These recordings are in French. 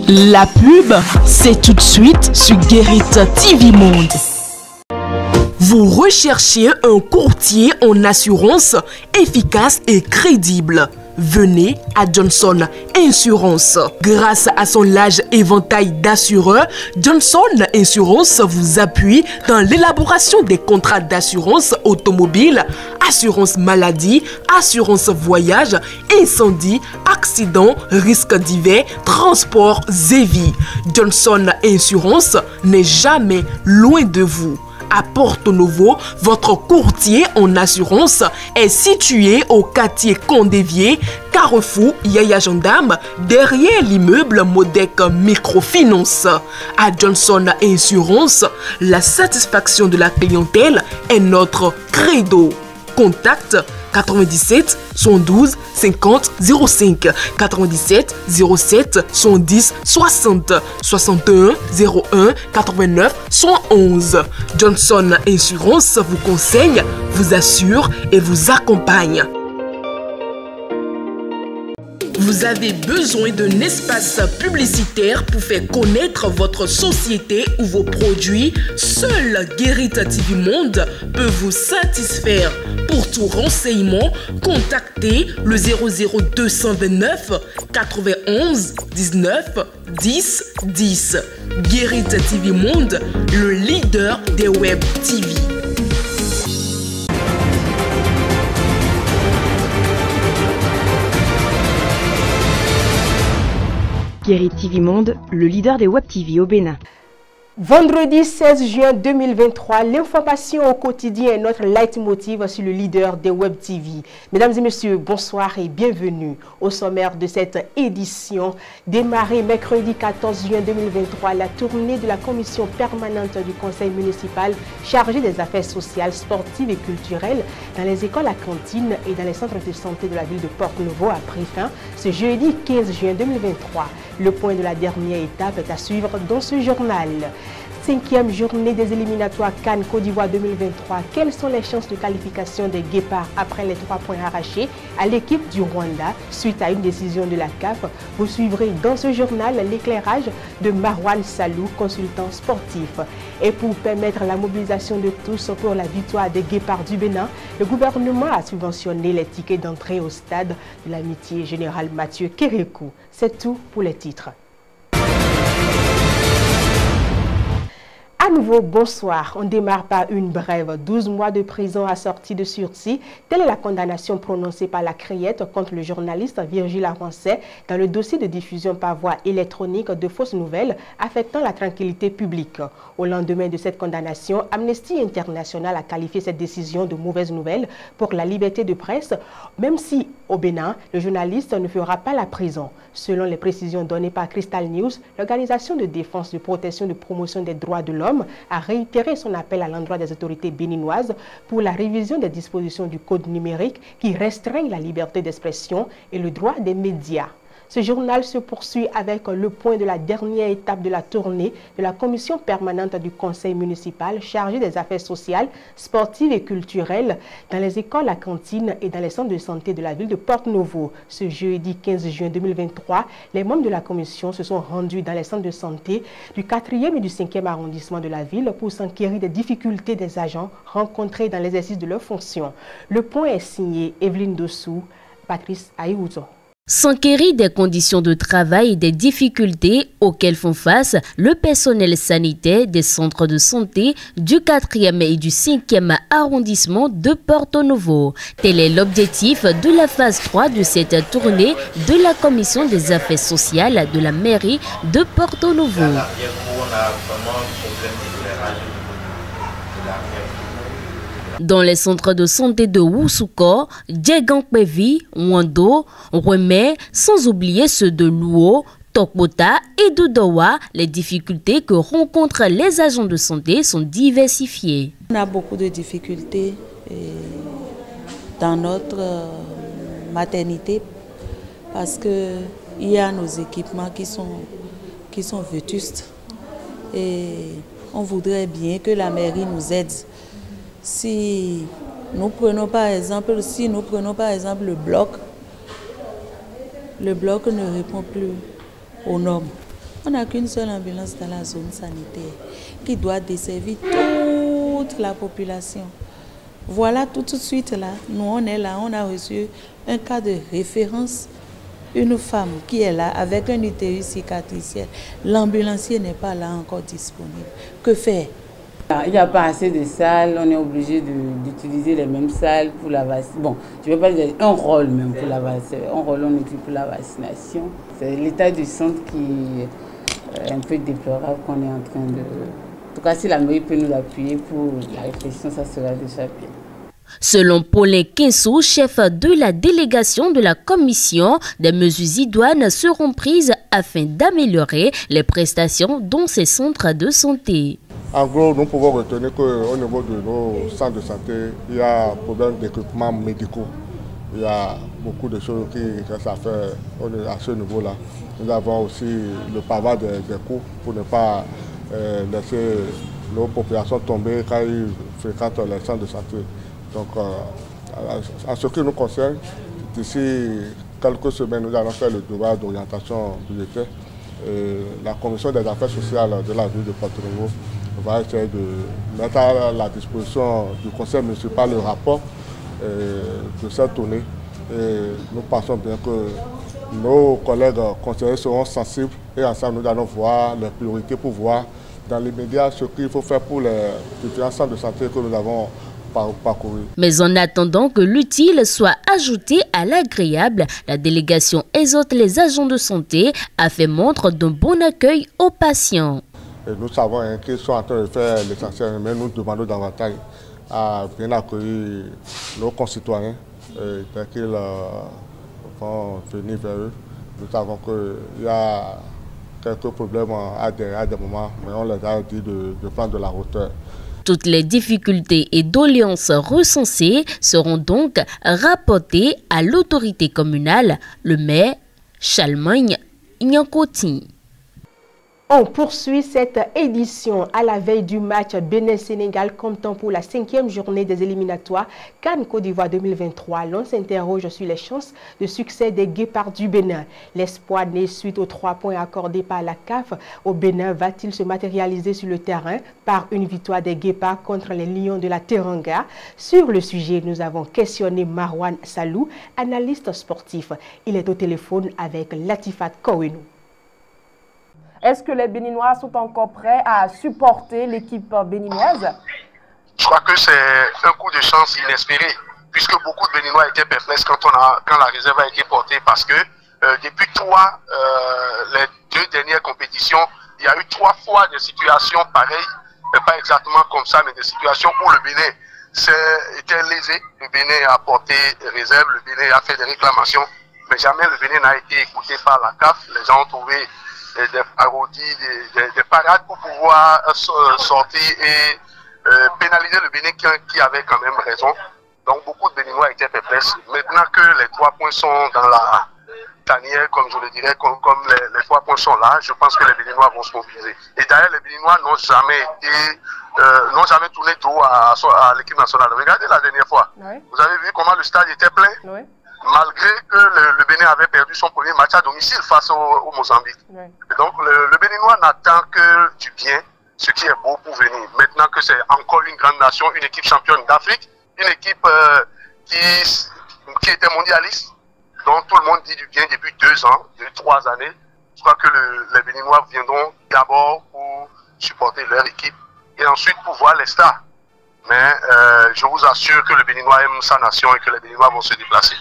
La pub, c'est tout de suite sur Guérite TV Monde. Vous recherchez un courtier en assurance efficace et crédible. Venez à Johnson Insurance. Grâce à son large éventail d'assureurs, Johnson Insurance vous appuie dans l'élaboration des contrats d'assurance automobile, assurance maladie, assurance voyage, incendie, accident, risques divers, transport et vie. Johnson Insurance n'est jamais loin de vous. À Porto Novo, votre courtier en assurance est situé au quartier Condévier, Carrefour Yaya Gendarme, derrière l'immeuble Modec Microfinance. À Johnson Insurance, la satisfaction de la clientèle est notre credo. Contact 97 112 50 05 97 07 110 60 61 01 89 111. Johnson Insurance vous conseille, vous assure et vous accompagne. Vous avez besoin d'un espace publicitaire pour faire connaître votre société ou vos produits? Seul Guérite TV Monde peut vous satisfaire. Pour tout renseignement, contactez le 00229 91 19 10 10. Guérite TV Monde, le leader des web TV. Guérite TV Monde, le leader des web TV au Bénin. Vendredi 16 juin 2023, l'information au quotidien est notre leitmotiv sur le leader des web TV. Mesdames et messieurs, bonsoir et bienvenue au sommaire de cette édition. Démarrée mercredi 14 juin 2023, la tournée de la commission permanente du conseil municipal chargée des affaires sociales, sportives et culturelles dans les écoles à cantine et dans les centres de santé de la ville de Porto Novo a pris fin ce jeudi 15 juin 2023. Le point de la dernière étape est à suivre dans ce journal. 5e journée des éliminatoires CAN Côte d'Ivoire 2023. Quelles sont les chances de qualification des Guépards après les 3 points arrachés à l'équipe du Rwanda suite à une décision de la CAF? Vous suivrez dans ce journal l'éclairage de Marwan Salou, consultant sportif. Et pour permettre la mobilisation de tous pour la victoire des Guépards du Bénin, le gouvernement a subventionné les tickets d'entrée au stade de l'amitié générale Mathieu Kérékou. C'est tout pour les titres. À nouveau, bonsoir. On démarre par une brève. 12 mois de prison assortis de sursis. Telle est la condamnation prononcée par la Criette contre le journaliste Virgile Arancet dans le dossier de diffusion par voie électronique de fausses nouvelles affectant la tranquillité publique. Au lendemain de cette condamnation, Amnesty International a qualifié cette décision de mauvaise nouvelle pour la liberté de presse, même si, au Bénin, le journaliste ne fera pas la prison. Selon les précisions données par Crystal News, l'organisation de défense, de protection et de promotion des droits de l'homme a réitéré son appel à l'endroit des autorités béninoises pour la révision des dispositions du code numérique qui restreignent la liberté d'expression et le droit des médias. Ce journal se poursuit avec le point de la dernière étape de la tournée de la commission permanente du conseil municipal chargée des affaires sociales, sportives et culturelles dans les écoles à cantine et dans les centres de santé de la ville de Porto Novo. Ce jeudi 15 juin 2023, les membres de la commission se sont rendus dans les centres de santé du 4e et du 5e arrondissement de la ville pour s'enquérir des difficultés des agents rencontrés dans l'exercice de leurs fonctions. Le point est signé Evelyne Dossou, Patrice Aïouzo. S'enquérir des conditions de travail et des difficultés auxquelles font face le personnel sanitaire des centres de santé du 4e et du 5e arrondissement de Porto Novo. Tel est l'objectif de la phase 3 de cette tournée de la commission des affaires sociales de la mairie de Porto Novo. Dans les centres de santé de Oussouko, Djegangpevi, Wando, Remé, sans oublier ceux de Luo, Tokbota et Dodowa, les difficultés que rencontrent les agents de santé sont diversifiées. On a beaucoup de difficultés dans notre maternité parce qu'il y a nos équipements qui sont vétustes et on voudrait bien que la mairie nous aide. Si nous prenons par exemple le bloc ne répond plus aux normes. On n'a qu'une seule ambulance dans la zone sanitaire qui doit desservir toute la population. Voilà, tout de suite là, nous on est là, on a reçu un cas de référence, une femme qui est là avec un utérus cicatriciel. L'ambulancier n'est pas là encore disponible. Que faire? Il n'y a pas assez de salles, on est obligé d'utiliser les mêmes salles pour la vaccination. Bon, je ne veux pas dire un rôle même pour la vaccination, un rôle on utilise pour la vaccination. C'est l'état du centre qui est un peu déplorable qu'on est en train de... En tout cas, si la mairie peut nous appuyer pour la réflexion, ça sera déjà bien. Selon Paulin Kinsou, chef de la délégation de la commission, des mesures idoines seront prises afin d'améliorer les prestations dans ces centres de santé. En gros, nous pouvons retenir qu'au niveau de nos centres de santé, il y a un problème d'équipements médicaux. Il y a beaucoup de choses qui restent à faire à ce niveau-là. Nous avons aussi le pavage des coûts pour ne pas laisser nos populations tomber quand ils fréquentent les centres de santé. Donc, en ce qui nous concerne, d'ici quelques semaines, nous allons faire le devoir d'orientation budgétaire. La commission des affaires sociales de la ville de Porto-Novo va essayer de mettre à la disposition du conseil municipal le rapport de cette tournée. Et nous pensons bien que nos collègues conseillers seront sensibles et ensemble nous allons voir les priorités pour voir dans l'immédiat ce qu'il faut faire pour les différents centres de santé que nous avons parcouru. Mais en attendant que l'utile soit ajouté à l'agréable, la délégation exhorte les agents de santé à faire montre d'un bon accueil aux patients. Et nous savons qu'ils sont en train de faire l'essentiel, mais nous demandons davantage à bien accueillir nos concitoyens dès qu'ils vont venir vers eux. Nous savons qu'il y a quelques problèmes à des moments, mais on les a dit de prendre de la hauteur. Toutes les difficultés et doléances recensées seront donc rapportées à l'autorité communale, le maire Chalmagne Nyankoti. On poursuit cette édition à la veille du match Bénin-Sénégal comptant pour la 5e journée des éliminatoires CAN Côte d'Ivoire 2023. L'on s'interroge sur les chances de succès des Guépards du Bénin. L'espoir né suite aux 3 points accordés par la CAF au Bénin va-t-il se matérialiser sur le terrain par une victoire des Guépards contre les Lions de la Teranga? Sur le sujet, nous avons questionné Marwan Salou, analyste sportif. Il est au téléphone avec Latifat Kouenou. Est-ce que les Béninois sont encore prêts à supporter l'équipe béninoise? Je crois que c'est un coup de chance inespéré, puisque beaucoup de Béninois étaient perplexes quand la réserve a été portée, parce que depuis les 2 dernières compétitions, il y a eu 3 fois des situations pareilles, mais pas exactement comme ça, mais des situations où le Bénin était lésé. Le Bénin a porté réserve, le Bénin a fait des réclamations, mais jamais le Bénin n'a été écouté par la CAF. Les gens ont trouvé des parodies, des parades pour pouvoir sortir et pénaliser le Bénin qui avait quand même raison. Donc beaucoup de Béninois étaient perplexes. Maintenant que les 3 points sont dans la tanière, comme je le dirais, comme les 3 points sont là, je pense que les Béninois vont se mobiliser. Et d'ailleurs, les Béninois n'ont jamais tourné dos à l'équipe nationale. Regardez la dernière fois. Oui. Vous avez vu comment le stade était plein? Oui. Malgré que le Bénin avait perdu son premier match à domicile face au Mozambique. Oui. Et donc le Béninois n'attend que du bien, ce qui est beau pour venir. Maintenant que c'est encore une grande nation, une équipe championne d'Afrique, une équipe qui était mondialiste, dont tout le monde dit du bien depuis 2 ans, 3 années. Je crois que les Béninois viendront d'abord pour supporter leur équipe et ensuite pour voir les stars. Mais je vous assure que le Béninois aime sa nation et que les Béninois vont se déplacer.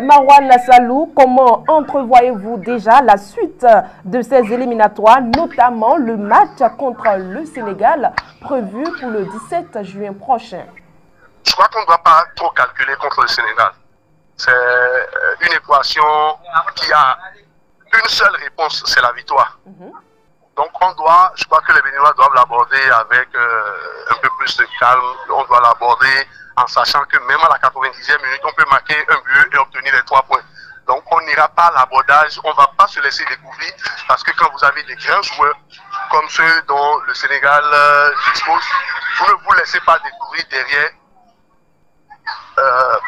Marwan Salou, comment entrevoyez-vous déjà la suite de ces éliminatoires, notamment le match contre le Sénégal prévu pour le 17 juin prochain? Je crois qu'on ne doit pas trop calculer contre le Sénégal. C'est une équation qui a une seule réponse, c'est la victoire. Donc je crois que les Béninois doivent l'aborder avec un peu plus de calme. On doit l'aborder en sachant que même à la 90e minute, on peut marquer un but et obtenir les 3 points. Donc on n'ira pas à l'abordage, on ne va pas se laisser découvrir, parce que quand vous avez des grands joueurs comme ceux dont le Sénégal dispose, vous ne vous laissez pas découvrir derrière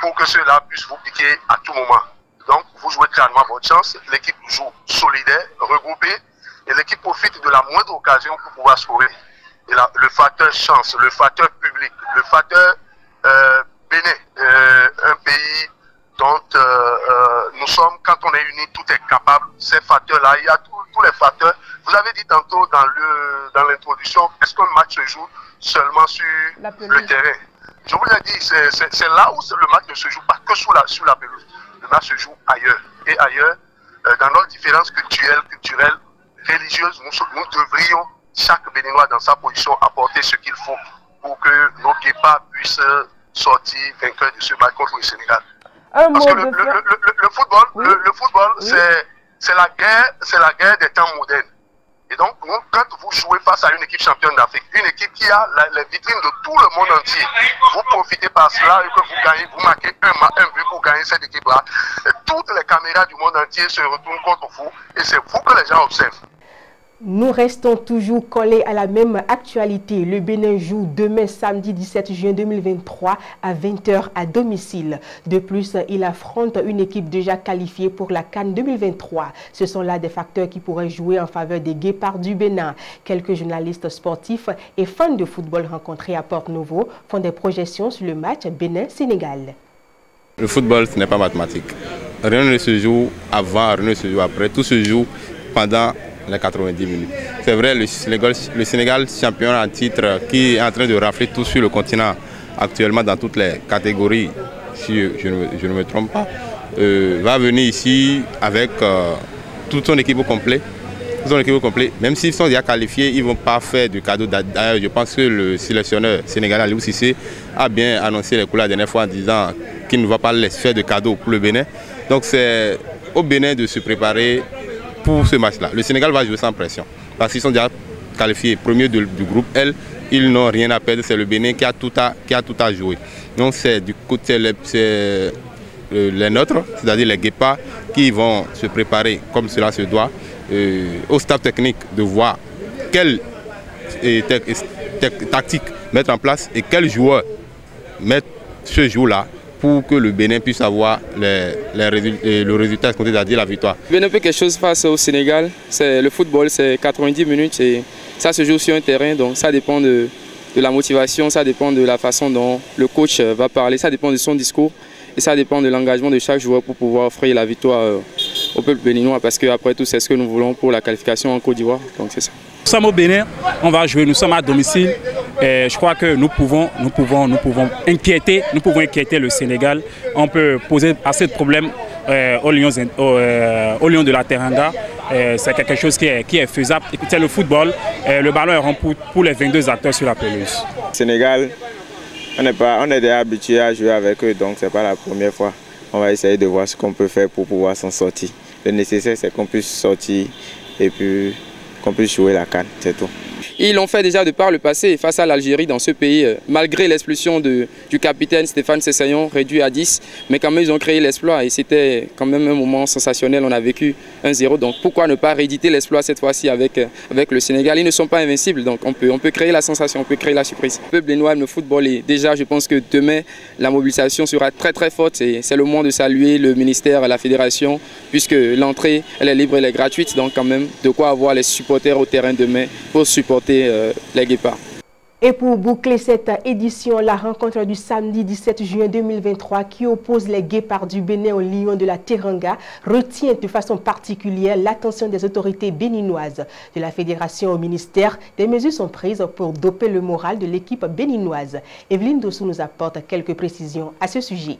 pour que ceux-là puissent vous piquer à tout moment. Donc vous jouez clairement votre chance, l'équipe joue solidaire, regroupée. Et l'équipe profite de la moindre occasion pour pouvoir scorer. Et là, le facteur chance, le facteur public, le facteur Bénin, un pays dont nous sommes, quand on est unis, tout est capable. Ces facteurs-là, il y a tous les facteurs. Vous avez dit tantôt dans l'introduction, est-ce qu'un match se joue seulement sur le terrain? Je vous l'ai dit, c'est là où le match ne se joue pas que sur la pelouse. Le match se joue ailleurs. Et ailleurs, dans nos différences culturelles, religieuses, nous devrions, chaque Béninois dans sa position, apporter ce qu'il faut pour que nos guépards puissent sortir vainqueurs de ce match contre le Sénégal. Parce que le football, oui. le football, oui. c'est la guerre des temps modernes. Et donc, quand vous jouez face à une équipe championne d'Afrique, une équipe qui a les vitrines de tout le monde entier, vous profitez par cela et que vous gagnez, vous marquez un but pour gagner cette équipe-là. Toutes les caméras du monde entier se retournent contre vous et c'est vous que les gens observent. Nous restons toujours collés à la même actualité. Le Bénin joue demain samedi 17 juin 2023 à 20h à domicile. De plus, il affronte une équipe déjà qualifiée pour la CAN 2023. Ce sont là des facteurs qui pourraient jouer en faveur des Guépards du Bénin. Quelques journalistes sportifs et fans de football rencontrés à Porte-Novo font des projections sur le match Bénin-Sénégal. Le football, ce n'est pas mathématique. Rien ne se joue avant, rien ne se joue après. Tout se joue pendant les 90 minutes. C'est vrai, le Sénégal champion en titre qui est en train de rafler tout sur le continent actuellement dans toutes les catégories, si je ne me trompe pas, va venir ici avec toute son équipe au complet. Même s'ils sont déjà qualifiés, ils ne vont pas faire du cadeau. D'ailleurs, je pense que le sélectionneur sénégalais Aliou Cissé a bien annoncé les couleurs la dernière fois en disant qu'il ne va pas laisser faire de cadeau pour le Bénin. Donc c'est au Bénin de se préparer pour ce match-là. Le Sénégal va jouer sans pression parce qu'ils sont déjà qualifiés premiers du groupe L. Ils n'ont rien à perdre. C'est le Bénin qui a tout à jouer. Donc c'est du côté les nôtres, c'est-à-dire les Guépards, qui vont se préparer comme cela se doit au staff technique de voir quelle tactique mettre en place et quels joueurs mettre ce jour-là pour que le Bénin puisse avoir le résultat, c'est-à-dire la victoire. Le Bénin fait quelque chose face au Sénégal. Le football, c'est 90 minutes et ça se joue sur un terrain, donc ça dépend de la motivation, ça dépend de la façon dont le coach va parler, ça dépend de son discours et ça dépend de l'engagement de chaque joueur pour pouvoir offrir la victoire au peuple béninois parce qu'après tout, c'est ce que nous voulons pour la qualification en Côte d'Ivoire, donc c'est ça. Nous sommes au Bénin, on va jouer, nous sommes à domicile. Et je crois que nous pouvons inquiéter le Sénégal. On peut poser assez de problèmes aux Lions de la Teranga. C'est quelque chose qui est faisable. C'est le football. Le ballon est rond pour les 22 acteurs sur la pelouse. Sénégal, on est déjà habitué à jouer avec eux, donc ce n'est pas la première fois. On va essayer de voir ce qu'on peut faire pour pouvoir s'en sortir. Le nécessaire, c'est qu'on puisse sortir et puis qu'on puisse jouer la CAN, c'est tout. Ils l'ont fait déjà de par le passé face à l'Algérie dans ce pays, malgré l'expulsion du capitaine Stéphane Sessayon, réduit à 10. Mais quand même, ils ont créé l'exploit et c'était quand même un moment sensationnel. On a vécu 1-0. Donc pourquoi ne pas rééditer l'exploit cette fois-ci avec le Sénégal? Ils ne sont pas invincibles, donc on peut créer la sensation, on peut créer la surprise. Le peuple béninois, le football, et déjà je pense que demain, la mobilisation sera très très forte. C'est le moment de saluer le ministère, la fédération, puisque l'entrée, elle est libre, elle est gratuite. Donc quand même, de quoi avoir les supporters au terrain demain pour supporter les Guépards. Et pour boucler cette édition, la rencontre du samedi 17 juin 2023 qui oppose les Guépards du Bénin aux Lions de la Teranga retient de façon particulière l'attention des autorités béninoises. De la fédération au ministère, des mesures sont prises pour doper le moral de l'équipe béninoise. Evelyne Dossou nous apporte quelques précisions à ce sujet.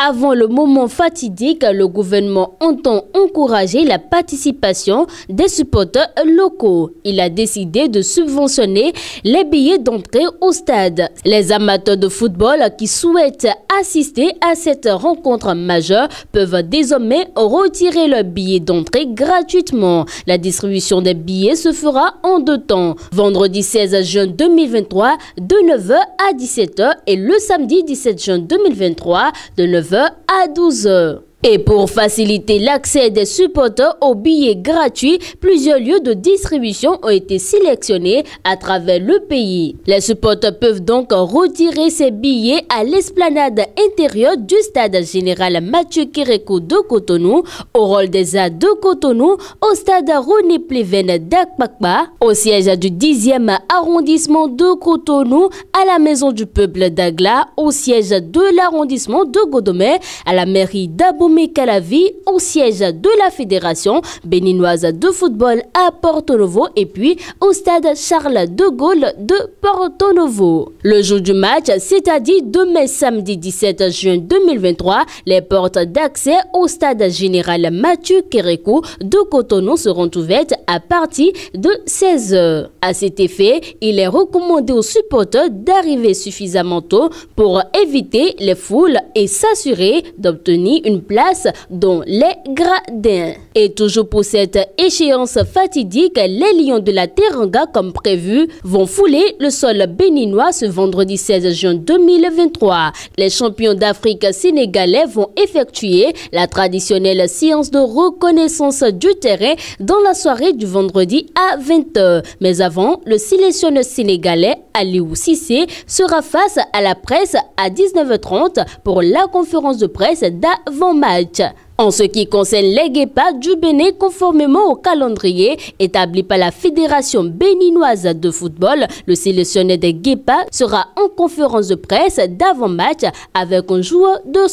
Avant le moment fatidique, le gouvernement entend encourager la participation des supporters locaux. Il a décidé de subventionner les billets d'entrée au stade. Les amateurs de football qui souhaitent assister à cette rencontre majeure peuvent désormais retirer leurs billets d'entrée gratuitement. La distribution des billets se fera en 2 temps. Vendredi 16 juin 2023 de 9h à 17h et le samedi 17 juin 2023 de 9h à 12h. Et pour faciliter l'accès des supporters aux billets gratuits, plusieurs lieux de distribution ont été sélectionnés à travers le pays. Les supporters peuvent donc retirer ces billets à l'esplanade intérieure du stade général Mathieu Kérékou de Cotonou, au Hall des Arts de Cotonou, au stade René Pleven d'Akpakpa, au siège du 10e arrondissement de Cotonou, à la Maison du Peuple d'Agla, au siège de l'arrondissement de Godomé, à la mairie d'Abomey Calavi, au siège de la Fédération béninoise de football à Porto Novo et puis au stade Charles de Gaulle de Porto Novo. Le jour du match, c'est-à-dire demain samedi 17 juin 2023, les portes d'accès au stade général Mathieu Kérékou de Cotonou seront ouvertes à partir de 16h. À cet effet, il est recommandé aux supporters d'arriver suffisamment tôt pour éviter les foules et s'assurer d'obtenir une place dans les gradins. Et toujours pour cette échéance fatidique, les Lions de la Teranga, comme prévu, vont fouler le sol béninois ce vendredi 16 juin 2023. Les champions d'Afrique sénégalais vont effectuer la traditionnelle séance de reconnaissance du terrain dans la soirée du vendredi à 20h. Mais avant, le sélectionneur sénégalais Aliou Cissé sera face à la presse à 19h30 pour la conférence de presse d'avant-match. En ce qui concerne les Guépas du Bénin, conformément au calendrier établi par la Fédération béninoise de football, le sélectionneur des Guépas sera en conférence de presse d'avant-match avec un joueur de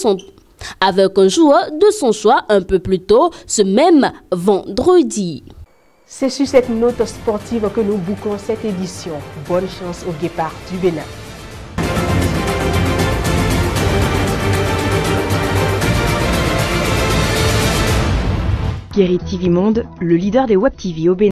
son choix un peu plus tôt, ce même vendredi. C'est sur cette note sportive que nous bouclons cette édition. Bonne chance aux Guépards du Bénin. Guérit TV Monde, le leader des Web TV au Bénin.